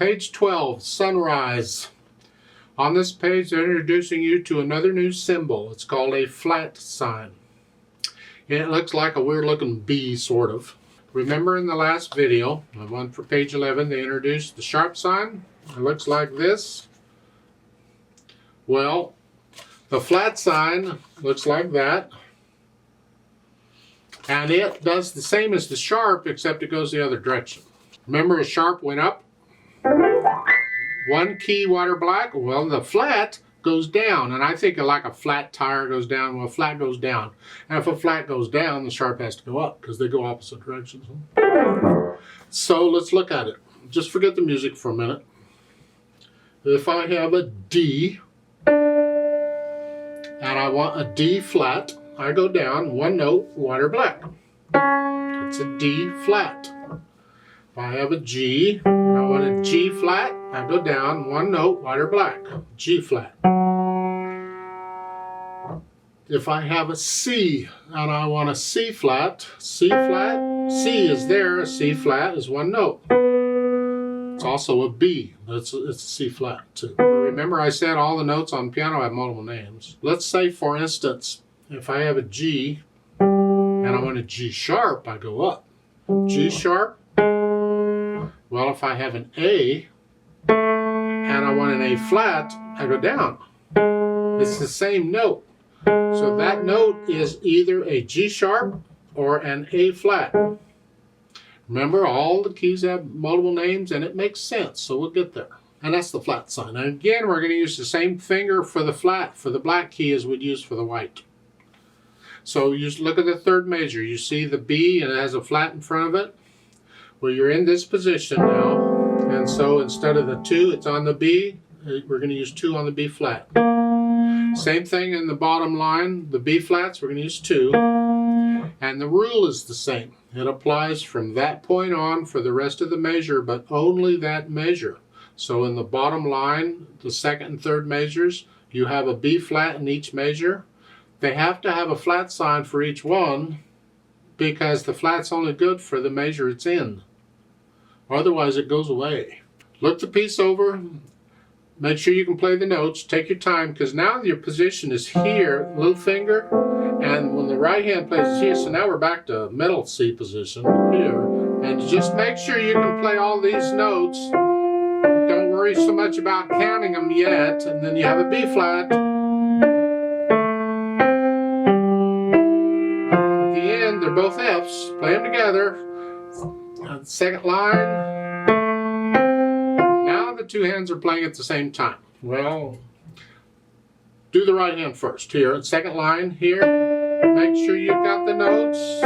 Page 12, Sunrise. On this page, they're introducing you to another new symbol. It's called a flat sign. And it looks like a weird looking B, sort of. Remember in the last video, the one for page 11, they introduced the sharp sign. It looks like this. Well, the flat sign looks like that. And it does the same as the sharp, except it goes the other direction. Remember, a sharp went up. One key water black. Well, the flat goes down. And I think like a flat tire goes down. Well, a flat goes down. And if a flat goes down, the sharp has to go up because they go opposite directions. So let's look at it. Just forget the music for a minute. If I have a D and I want a D flat, I go down one note, water black. It's a D flat. If I have a G and I want a G flat, I go down one note, water black, G flat. If I have a C and I want a C flat, C is there, a C flat is one note. It's also a B, it's a C flat too. Remember I said all the notes on piano have multiple names. Let's say for instance, if I have a G and I want a G sharp, I go up. G sharp. Well, if I have an A and I want an A flat, I go down. It's the same note. So that note is either a G sharp or an A flat. Remember, all the keys have multiple names and it makes sense, so we'll get there. And that's the flat sign. And again, we're going to use the same finger for the flat, for the black key as we'd use for the white. So you just look at the third measure. You see the B and it has a flat in front of it. Well, you're in this position now. And so instead of the 2, it's on the B. We're going to use 2 on the B flat. Same thing in the bottom line. The B flats, we're going to use 2. And the rule is the same. It applies from that point on for the rest of the measure, but only that measure. So in the bottom line, the second and third measures, you have a B flat in each measure. They have to have a flat sign for each one because the flat's only good for the measure it's in. Otherwise it goes away. Look the piece over. Make sure you can play the notes. Take your time because now your position is here, little finger, and when the right hand plays is here, so now we're back to middle C position here. And just make sure you can play all these notes. Don't worry so much about counting them yet. And then you have a B flat. At the end, they're both Fs. Play them together. Second line. Now the two hands are playing at the same time. Well, do the right hand first. Here, second line here. Make sure you've got the notes.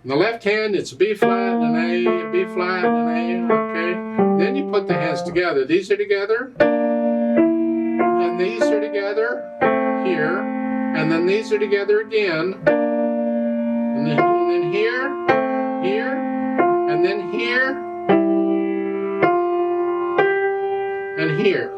In the left hand, it's a B flat, an A B flat, an A, okay. Then you put the hands together. These are together, and these are together here, and then these are together again, and then here, here, and then here, and here.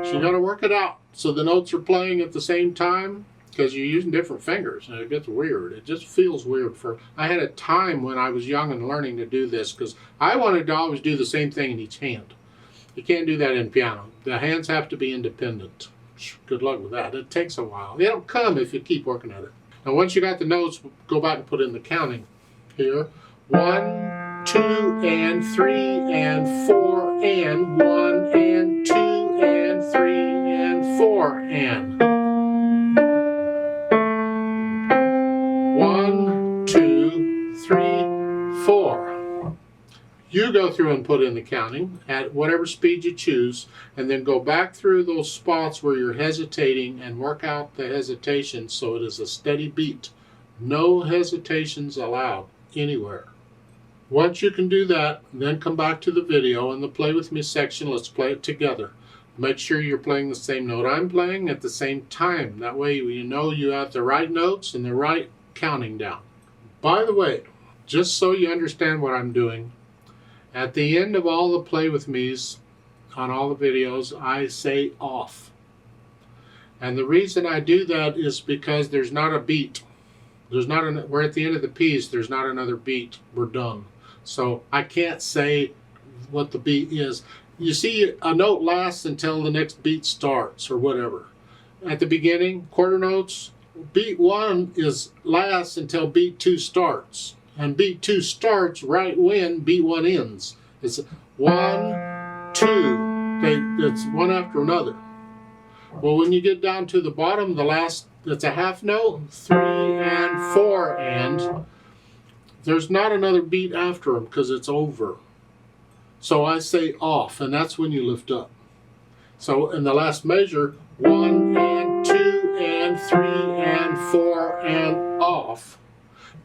So you got to work it out so the notes are playing at the same time. Because you're using different fingers and it gets weird. It just feels weird. I had a time when I was young and learning to do this because I wanted to always do the same thing in each hand. You can't do that in piano. The hands have to be independent. Good luck with that. It takes a while. It'll come if you keep working at it. Now once you got the notes, go back and put in the counting here. 1, 2, and 3, and 4, and 1, and 2, and 3, and 4, and. 1, 2, 3, 4. You go through and put in the counting at whatever speed you choose, and then go back through those spots where you're hesitating and work out the hesitation so it is a steady beat. No hesitations allowed anywhere. Once you can do that, then come back to the video and the Play With Me section. Let's play it together. Make sure you're playing the same note I'm playing at the same time. That way you know you have the right notes and the right counting down. By the way, just so you understand what I'm doing, at the end of all the Play With Me's on all the videos, I say off. And the reason I do that is because there's not a beat. We're at the end of the piece, there's not another beat. We're done. So I can't say what the beat is. You see, a note lasts until the next beat starts or whatever. At the beginning, quarter notes, beat 1 lasts until beat 2 starts. And beat 2 starts right when beat 1 ends. It's 1, 2. It's one after another. Well, when you get down to the bottom, the last, it's a half note, 3 and 4 and. There's not another beat after them because it's over. So I say off, and that's when you lift up. So in the last measure, 1 and 2 and 3 and 4 and off.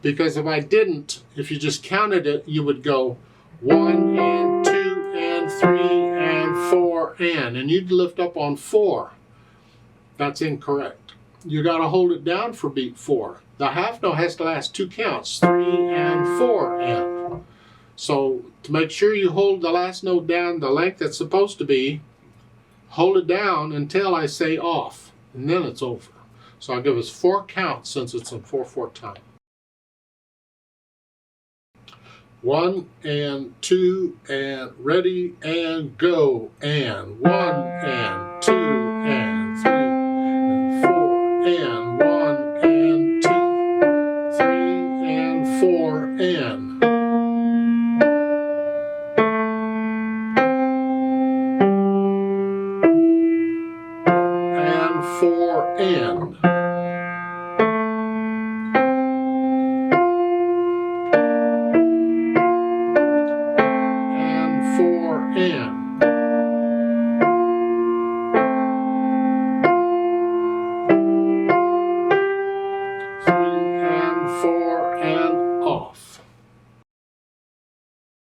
Because if I didn't, if you just counted it, you would go 1 and 2 and 3 and 4 and you'd lift up on 4. That's incorrect. You got to hold it down for beat 4. The half note has to last 2 counts, 3 and 4 and. So to make sure you hold the last note down the length it's supposed to be, hold it down until I say off, and then it's over. So I'll give us 4 counts since it's in 4/4 time. 1 and 2 and ready and go and 1 and 2